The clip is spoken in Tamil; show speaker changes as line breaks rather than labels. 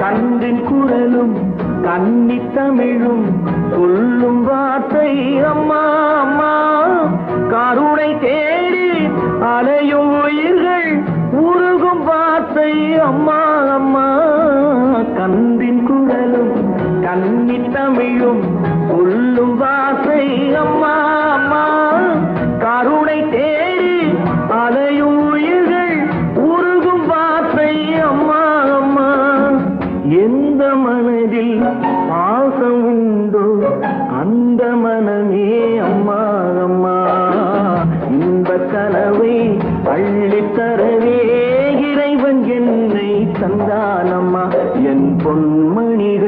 கன்றின் குரலும் கன்னி தமிழும் சொல்லும் வார்த்தை அம்மா அம்மா. கருணை தேடி அலையும் உயிர்கள் உருகும் வார்த்தை அம்மா அம்மா. கன்றின் குரலும் கன்னி தமிழும் சொல்லும் வார்த்தை அம்மா அம்மா. கருணை தேடி அலையும் உயிர்கள் உருகும் வார்த்தை அம்மா அம்மா. எந்த மனதில் பாசம் உண்டோ அந்த மனமே அம்மா அம்மா. இந்த கனவை அள்ளித்தரவே இறைவன் என்னை தந்தானம்மா. என் பொன்மணிகள்